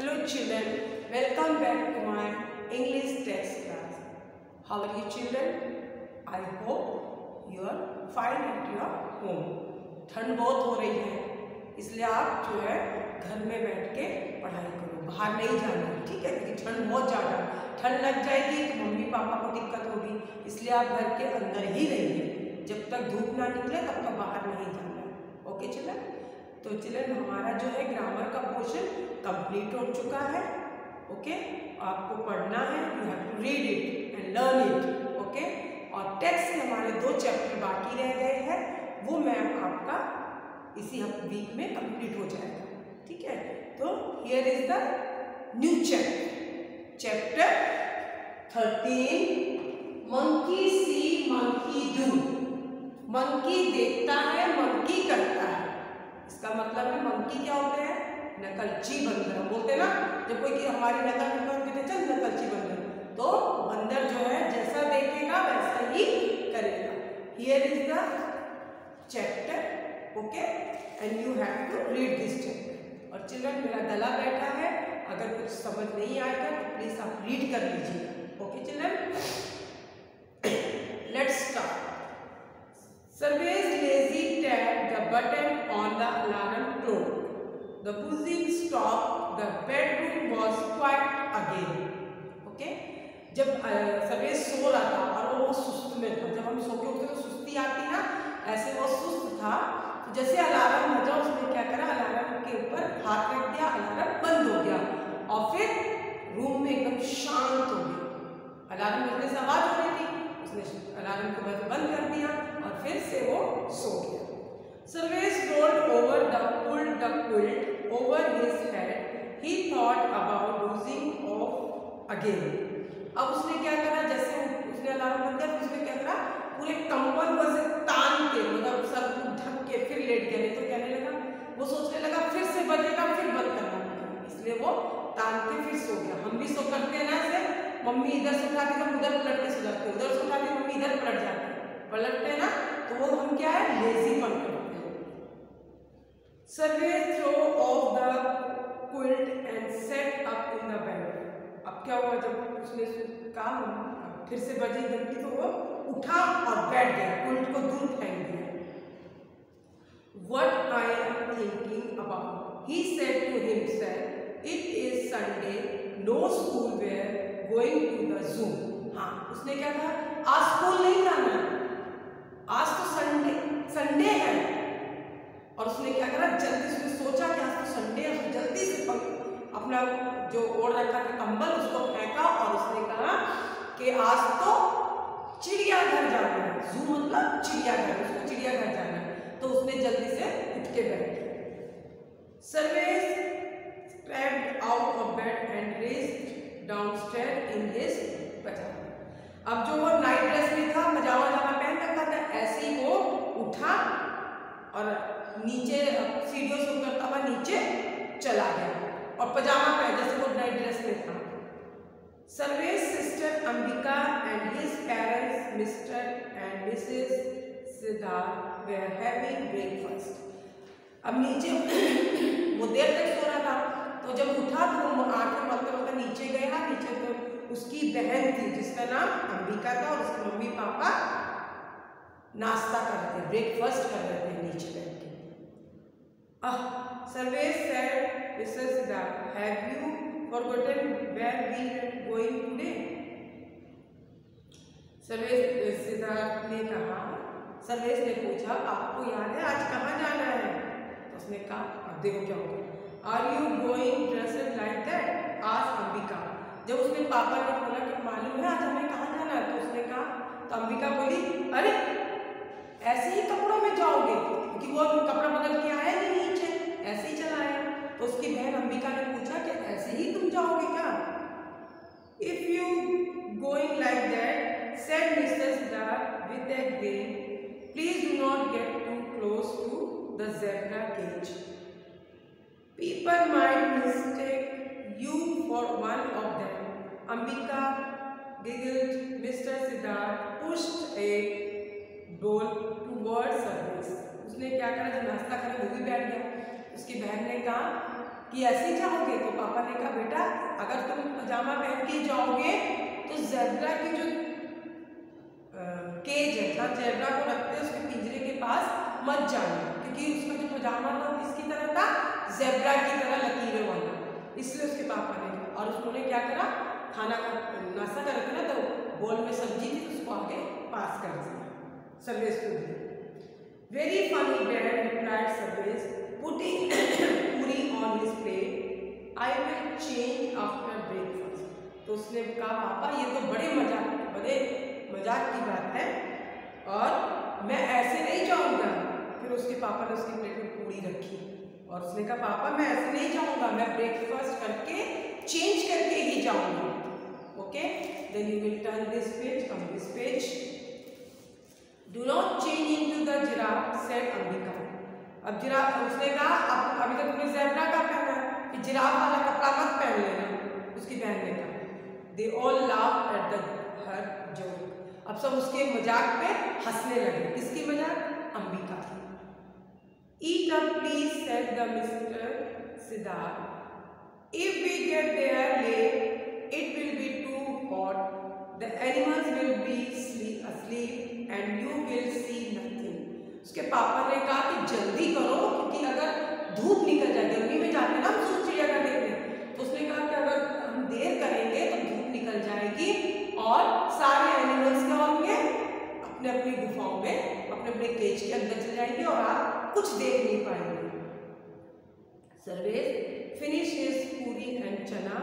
Hello children, welcome back to my English text class. How are you children? I hope you are fine at your home. ठंड बहुत हो रही है, इसलिए आप जो है घर में बैठ के पढ़ाई करो, बाहर नहीं जाना, ठीक है? क्योंकि ठंड बहुत ज़्यादा, ठंड लग जाएगी तो मम्मी पापा को दिक्कत होगी, इसलिए आप घर के अंदर ही रहिए। जब तक धूप ना निकले तब तक बाहर नहीं जाना। Okay children? तो चिल्ड्रन हमारा जो है ग्रामर का पोर्शन कंप्लीट हो चुका है। ओके, आपको पढ़ना है, you have to read it and learn it. Okay, और टेक्स्ट से हमारे 2 चैप्टर बाकी रह गए हैं, वो मैं आपका इसी वीक में कंप्लीट हो जाएगा, ठीक है? तो here is the new chapter, chapter 13, monkey C monkey do. Monkey देखता है, मंकी करता है। इसका मतलब है मंकी क्या होते हैं? नकलची बंदर। हम बोलते हैं ना, जब कोई की हमारी नकल करते चल नकलची बंदर, तो बंदर जो है जैसा देखेगा वैसा ही करेगा। Here is the chapter, okay, and you have to read this chapter. और चिल्ड्रन मेरा गला बैठा है, अगर कुछ समझ नहीं आएगा तो प्लीज आप रीड कर लीजिए। Okay children, let's start. Sarvesh lazy tapped the button on the alarm clock. The buzzing stopped. The bedroom was quiet again. Okay? जब सर्वेश सो रहा था और वो सुस्त में था, जब हम सो के उठते तो सुस्ती आती ना, ऐसे वो सुस्त था। तो जैसे अलार्म बजा, उसने क्या करा, अलार्म के ऊपर हाथ रख दिया, अलार्म बंद हो गया और फिर रूम में एकदम शांत हो गया। अलार्म बजने से आवाज हो रही थी, उसने अलार्म को बंद कर दिया और फिर से वो सो गया। Sarvesh rolled over the quilt over his head. He thought about dozing off again. अब उसने क्या करा, जैसे उसने अलार्म बंद किया, उसने क्या करा, पूरे कंबल को से तान के, मतलब सर को ढक के फिर लेट गया। नहीं तो कहने लगा, वो सोचने लगा फिर से बजेगा, फिर बंद करना पड़ेगा, इसलिए वो तान के फिर सो गया। हम भी सो करते हैं ना, ऐसे मम्मी इधर से उठाती तो हम उधर पलट के सो जाते हैं, उधर से उठाती मम्मी इधर पलट जाती है, पलटते हैं ना, तो वो हम क्या है, लेजीपन करते हैं। Sarvesh threw off the quilt and sat up in the bed. अब क्या हुआ, जब उसने कहा फिर से बजी घंटी, तो वो उठा और बैठ गया, क्विल्ट को दूर फेंक दिया। What I am thinking about, he said to himself. It is Sunday, no school, we're going to the zoo. हाँ, उसने क्या कहा, आज स्कूल नहीं जाना, आज तो संडे है। और उसने क्या करा, जल्दी उसने सोचा कि आज तो संडे है, उसने जल्दी से अपना जो ओढ़ रखा था कंबल उसको फेंका और उसने कहा कि आज तो चिड़ियाघर जाना है। जू मतलब चिड़ियाघर, उसको चिड़ियाघर जाना है, तो उसने जल्दी से उठ के बैठ गया। Sarvesh crept out of bed and raced downstairs in his pajama. अब जो वो नाइट ड्रेस में था, पजामा पहन रखा था, ऐसे ही वो उठा और नीचे सीढ़ियों से उतरता हुआ नीचे चला गया और पजामा पहन, जैसे वो नाइट ड्रेस में था। Sarvesh sister Ambika and his parents mister and Mrs Siddharth way having breakfast. अब नीचे वो देर तक सो रहा था, तो जब उठा तो वो आंखें मलते मलते नीचे गया। नीचे तो उसकी बहन थी जिसका नाम अंबिका था और उसके मम्मी पापा नाश्ता कर रहे थे, ब्रेकफास्ट कर रहे थे नीचे बैठ के। Sarvesh said, Mrs. Siddharth, have you forgotten where we are going today? Sarvesh Siddharth ने कहा, सर्वेश ने पूछा, आपको याद है आज कहाँ जाना है? तो उसने कहा, अब देखो क्या होगा, Are you going dressed like that? आज अंबिका। जब उसने पापा ने बोला कि मालूम है आज हमें कहाँ जाना है, तो उसने कहा, तो अंबिका बोली, अरे ऐसे ही कपड़ों में जाओगे, क्योंकि वो कपड़ा बदल के आया नहीं नीचे, ऐसे ही चला आया। तो उसकी बहन अंबिका ने पूछा कि ऐसे ही तुम जाओगे क्या? If you going like that, said Mrs. Siddharth with a grin, please do not get too close to the zebra cage. People might mistake you for one of them. Ambika giggled. Mr. Siddharth pushed a bowl towards Sarvesh. उसने क्या करा, जब नाश्ता करके वो भी बैठ गया। उसकी बहन ने कहा कि ऐसे ही जाओगे, तो पापा ने कहा जाओगे तो जेब्रा की जो केज है जहाँ जेब्रा को रखते हैं उसके पिंजरे के पास मत जाना, क्योंकि उसका जो पजामा था किसकी तरह था, जेब्रा की तरह लकीरों वाला। इसलिए उसके पापा ने, और उन्होंने क्या करा, खाना का नाश्ता कर रखा ना तो बोल में सब्जी थी तो उसको आगे पास कर दिया सर्वेश को दी। Very funny dad replied Sarvesh putting puri on his plate, I will change after breakfast. तो उसने कहा पापा ये तो बड़े मजाक की बात है और मैं ऐसे नहीं जाऊंगा। फिर उसके पापा ने उसकी प्लेट में पूरी रखी और उसने कहा पापा मैं ऐसे नहीं जाऊंगा, मैं ब्रेकफास्ट करके चेंज करके ही जाऊंगा। Okay, then you will turn this page, on this page, do not change into the giraffe said Ambika. अब जिराफ, उसने कहा अब अभी तक तुमने ज़ेब्रा का पहना है, कि जिराफ वाला कपड़ा मत पहन लेना। उसकी बहन ने कहा। They all laughed at the her joke. अब सब उसके मजाक पे हंसने लगे। किसकी मजाक, अंबिका की। Eat up please said the Mr. Siddharth. If we get there late, it will be too hot. The animals will be asleep and you will see nothing. उसके पापा ने कहा कि जल्दी करो क्योंकि अगर धूप निकल जाए, गर्मी में जाते ना हम चिड़ियाघर देखने, तो उसने कहा कि अगर हम देर करेंगे तो धूप निकल जाएगी और सारे एनिमल्स क्या होंगे, अपने अपनी गुफाओं में अपने अपने केज के अंदर चले जाएंगे और आप कुछ देख नहीं पाएंगे। सर्वेश फिनिश हिज पूरी एंड चना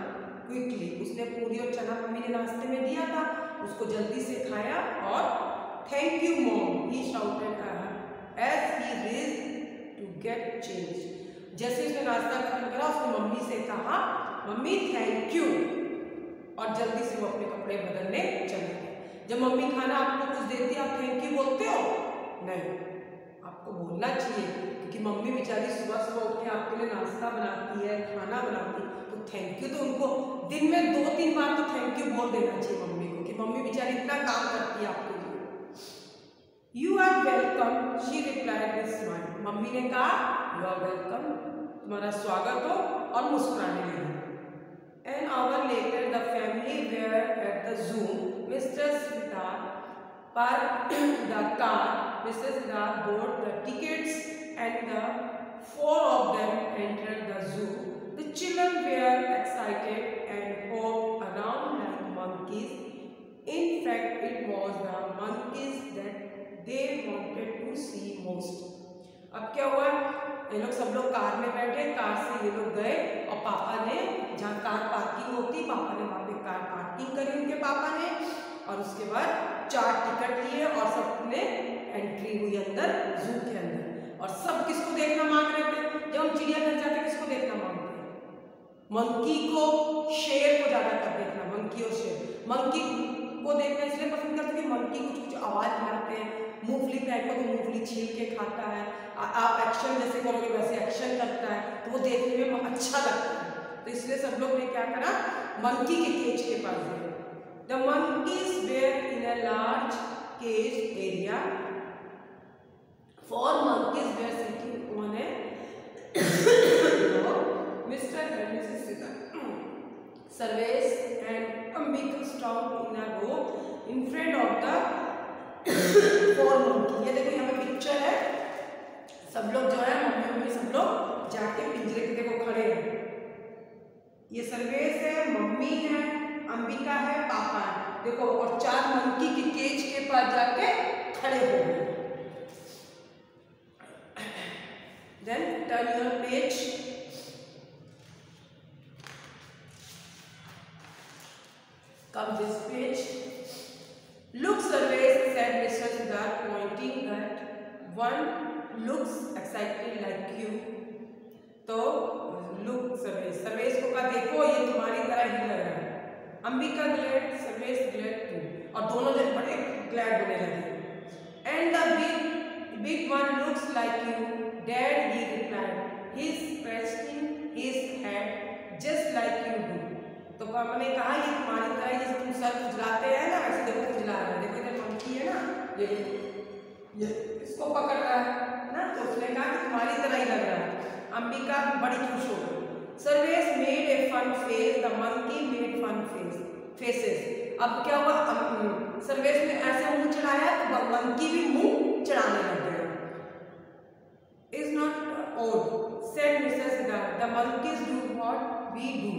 क्विकली। उसने पूरी और चना मम्मी ने नाश्ते में दिया था, उसको जल्दी से खाया और thank you mom he shouted as he raised to get change. जैसे उसने नाश्ता खत्म करा उसने मम्मी से कहा मम्मी थैंक यू, और जल्दी से वो अपने कपड़े बदलने चले गए। जब मम्मी खाना आपको कुछ देती है आप थैंक यू बोलते हो? नहीं, आपको बोलना चाहिए क्योंकि मम्मी बेचारी सुबह सुबह उठ के आपके लिए नाश्ता बनाती है, खाना बनाती है, तो थैंक यू तो उनको दिन में 2-3 बार तो थैंक यू बोल देना चाहिए मम्मी को, कि मम्मी बेचारी इतना काम करती है आपके लिए। You are welcome she replied with smile. मम्मी ने कहा यू आर वेलकम, तुम्हारा स्वागत हो, और मुस्कुराने लगी। An hour later, the family were at the zoo. Mr. Siddharth parked the car. Mr. Siddharth bought the tickets, and the 4 of them entered the zoo. The children were excited and hopped around like monkeys. In fact, it was the monkeys that they wanted to see most. अब क्या हुआ, ये लोग सब लोग car में बैठे, car से ये लोग गए और पापा ने जहाँ कार पार्किंग होती, पापा ने वहाँ पे कार पार्किंग करी उनके पापा ने, और उसके बाद 4 टिकट लिए और सबने एंट्री हुई अंदर जू के अंदर। और सब किसको देखना मांग रहे थे? जब हम चिड़ियाघर जाते किसको देखना मांगते हैं? मंकी को, शेर को ज्यादातर देखना, मंकी और शेर। मंकी को देखना इसलिए पसंद करते हैं कि मंकी कुछ कुछ आवाज बनाते हैं, मूंगफली फेंको तो मूंगफली छील के खाता है, आप एक्शन जैसे करोगे वैसे एक्शन करता है, तो वो देखने में अच्छा लगता है। तो इसलिए सब लोग ने क्या करा, मंकी के केज के पास गए। The monkeys were in a large cage area, 4 monkeys were sitting on a Mr. and Mrs. Siddharth, Sarvesh and Ambika stood in a row in front of the 4 monkeys. ये देखो यहाँ पे picture है, सब लोग जो है मम्मी सब लोग जाके पिंजरे के देखो खड़े हैं। ये सर्वेश है, मम्मी है, अंबिका है, पापा है, देखो, और 4 मंकी की केज के पास जाके खड़े हो गए। Then turn your page. Come this page. Look, Sarvesh said Mr. Siddharth, pointing at one looks exactly like you. तो look सर्वेश को कहा देखो ये तुम्हारी तरह ही लग रहा है। Ambika glad, Sarvesh glad too, और दोनों जन बड़े ग्लैड होने लगे। And the big one looks like you, Dad, he replied. He's scratching his head just like you do. तो पापा ने कहा ये तुम्हारी तरह जैसे तुम सर खुजलाते हैं ना, ऐसे देखो खुजला रहा है, देखो इधर मंकी है ना, ये इसको पकड़ रहा है ना, तो उसने कहा कि तुम्हारी तरह ही लग रहा है। अंबिका बड़ी खुश हो गई। Sarvesh made a fun face, the monkey made fun face. Faces. अब क्या हुआ, सर्वेश ने ऐसे मुंह चढ़ाया तो मंकी भी मुंह चढ़ाने लग गया। Is not odd said Mrs Siddharth, the monkeys do what we do,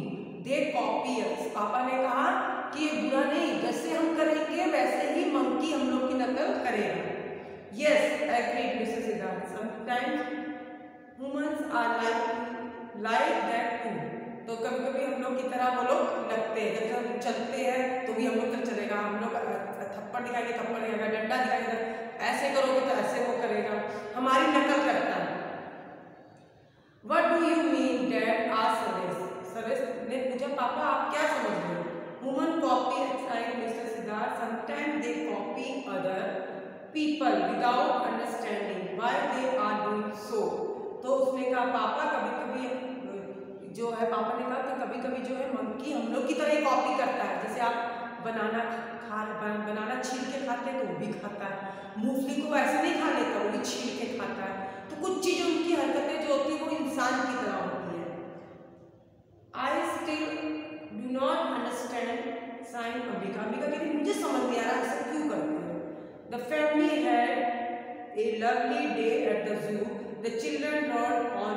they copy us. पापा ने कहा कि ये बुरा नहीं, जैसे हम करेंगे वैसे ही मंकी हम लोग की नकल करेगा। Yes agreed Mrs Siddharth, sometimes humans are like that too. तो कभी कभी हम लोग की तरह वो लोग लगते हैं, जब हम चलते हैं तो भी हम लोग तक चलेगा, हम लोग थप्पड़ दिखाएंगे थप्पड़ दिखाएगा, डंडा दिखाएगा ऐसे करोगे तो ऐसे वो करेगा, हमारी नकल करता है। What do you mean, Dad? asked Sarvesh. Sarvesh ने पूछा, पापा आप क्या समझ रहे हो? Women copy outside Mr. Siddharth. Sometimes they copy other people without understanding why they are doing so. तो उसने कहा पापा कभी कभी जो है, पापा ने कहा कि कभी कभी जो है मंकी हम लोग की तरह ही कॉपी करता है। जैसे आप बनाना छील के खाते हैं तो वो भी खाता है, मूंगफली को ऐसे नहीं खा लेता, वो भी छील के खाता है। तो कुछ चीजें उनकी हरकतें जो होती है वो इंसान की तरह होती है। I still do not understand sign Ambika. Ambika कहती मुझे समझ नहीं आ रहा ऐसा क्यों करते हैं। The family had a lovely day at the zoo. The children रode on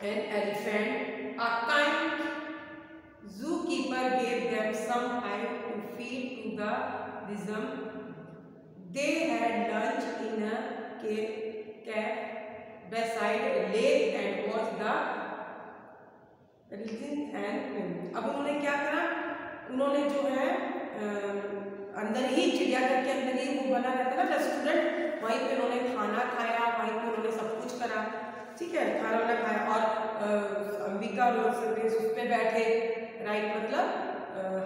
an elephant. A kind zookeeper gave them some hay to feed to the bison. They had lunch in a cave beside a lake and watched the rising and अब उन्होंने क्या करा, उन्होंने जो है अंदर ही चिड़ियाघर के अंदर ही वो बना रहता है ना रेस्टोरेंट, वहीं पे उन्होंने खाना खाया, वहीं पे उन्होंने सब कुछ करा, ठीक है, खाना वाना खाया। और अंबिका और सर्वेश उस पे बैठे, राइट, मतलब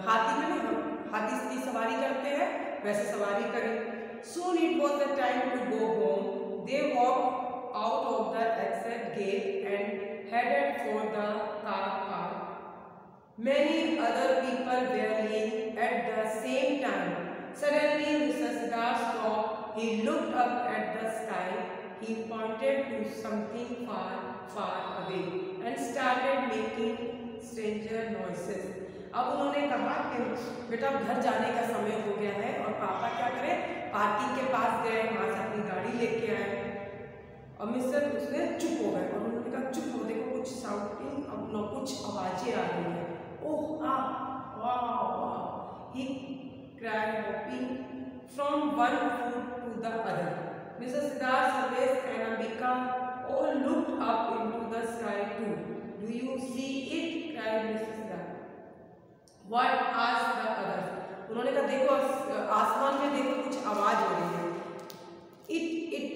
हाथी में ना हाथी की सवारी करते हैं वैसे सवारी करी। Soon it was the time to go home. They walked out of the exit gate and headed for the car park. Many other people were leaving at the same time. Suddenly Mr. Siddharth stopped. He looked up at the sky. He pointed to something far, far away and started making stranger noises. अब उन्होंने कहा कि बेटा घर जाने का समय हो गया है, और पापा क्या करें, पार्किंग के पास गए, वहां से अपनी गाड़ी लेके आए। और मिस्टर उसने चुप हो गए और उन्होंने कहा चुप हो, देखो कुछ साउंडिंग, अब कुछ आवाजें आ रही हैं। ओह वाह वाह, he cried hopping from one foot to the other. Mrs. Siddharth, Sarvesh and Ambika all looked up into the sky too. Do you see it? cried Mrs. Siddharth. What? asked the others. उन्होंने कहा देखो आसमान में देखो कुछ आवाज हो रही है। It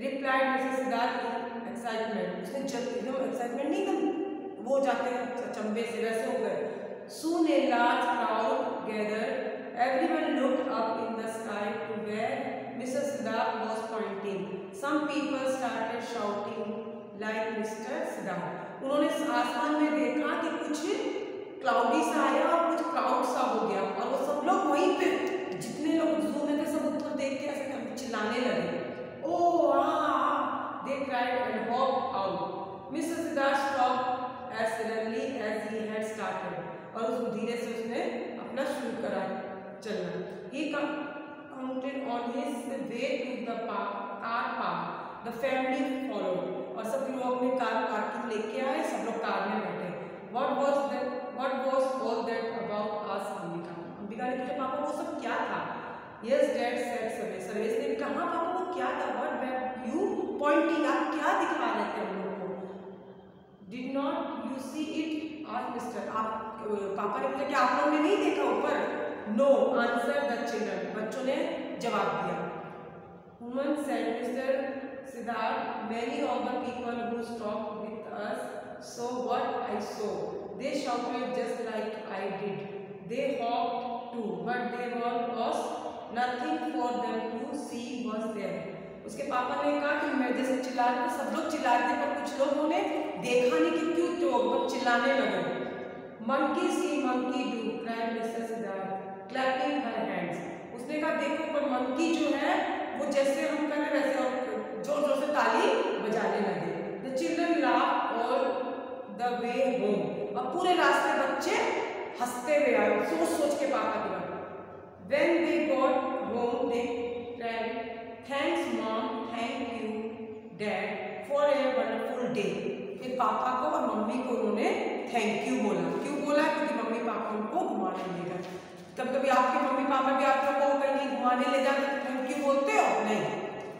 replied Mrs. Siddharth in excitement. उसने एकदम एक्साइटमेंट नहीं, एकदम वो जाते हैं चंबे से वैसे हो गए। Soon a large crowd gathered. Everyone looked up in the sky to where Mrs. Siddharth was pointing. Some people started shouting like Mr. Siddharth. उन्होंने आसमान में देखा कि कुछ क्लाउडी सा आया और कुछ क्राउड सा हो गया, और वो सब लोग वहीं पे जितने लोग जू में थे सब ऊपर देख के ऐसे चिल्लाने लगे। ओह वाह, they cried and hopped out. Mr. Siddharth stopped as suddenly as he had started. और उस धीरे से उसने अपना शुरू करा चलना। He counted on his way to the car park. The family followed. और सब लोग अपने कार पार्किंग लेके आए, सब लोग कार में बैठे। What was all that about? asked Ambika. Ambika ने पूछा पापा वो सब क्या था? Yes, Dad said Sarvesh. Sarvesh ने कहा हाँ पापा वो क्या था? What were you pointing? आप क्या दिखा रहे थे हम लोग को? Did not you see it? asked Mr. आप पापा ने पूछा कि आप लोगों ने नहीं देखा ऊपर? No, answered the children. बच्चों ने जवाब दिया। Woman said, Mr. Siddharth, many of the people who stopped with us saw what I saw. They shouted just like I did. They hopped too, but there was nothing for them to see was there. उसके पापा ने कहा कि मैं जैसे चिल्ला रहे थे, सब लोग चिल्ला रहे थे, पर कुछ लोगों ने देखा नहीं कि क्यों तो चिल्लाने लगे। Monkey see, monkey do, cried Mrs. Siddharth, clapping her hands. उसने कहा देखो पर मंकी जो है वो जैसे हम कर रहे वैसे जोर जोर से ताली बजाने लगे। The children laughed all the way home. और पूरे रास्ते बच्चे हंसते हुए आए, सोच के पापा के बारे में। When they got home, they said, "Thanks mom, thank you dad for a wonderful day." फिर पापा को और मम्मी को उन्होंने थैंक यू बोला। क्यों बोला? क्योंकि मम्मी पापा उनको घुमाने ले गए। कभी कभी आपके मम्मी पापा भी आप लोगों को कहीं घुमाने ले जाते तो थैंक यू बोलते हो? नहीं,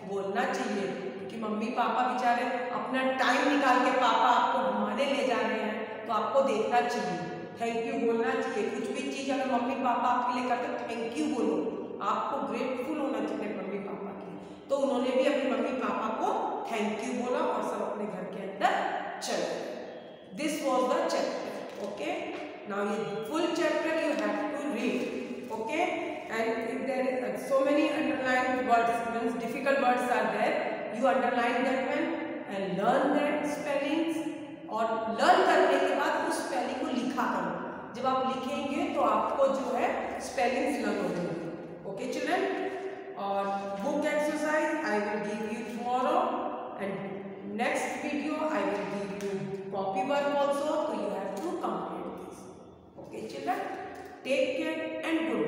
बोलना चाहिए, क्योंकि मम्मी पापा बेचारे अपना टाइम निकाल के पापा आपको घुमाने ले जा रहे हैं, तो आपको देखना चाहिए, थैंक यू बोलना चाहिए। कुछ भी चीज़ अगर मम्मी पापा आपके लिए करते तो थैंक यू बोलो, आपको ग्रेटफुल होना चाहिए मम्मी पापा के लिए। तो उन्होंने भी अपने मम्मी पापा को थैंक यू बोला और सब अपने घर के अंदर चले गए। This was the chapter. Okay, now ये full chapter you have to read. Okay, and if there is so many underlined words, means difficult words are there, you underline that one and learn that spellings, और learn करने के बाद उस spelling को लिखा करो। जब आप लिखेंगे तो आपको जो है स्पेलिंग्स लर्न हो जाएंगे। ओके चिल्ड्रन, और book exercise I will give you tomorrow, and next video I will give you copy work also, तो you have to complete this. Okay children, take care and good.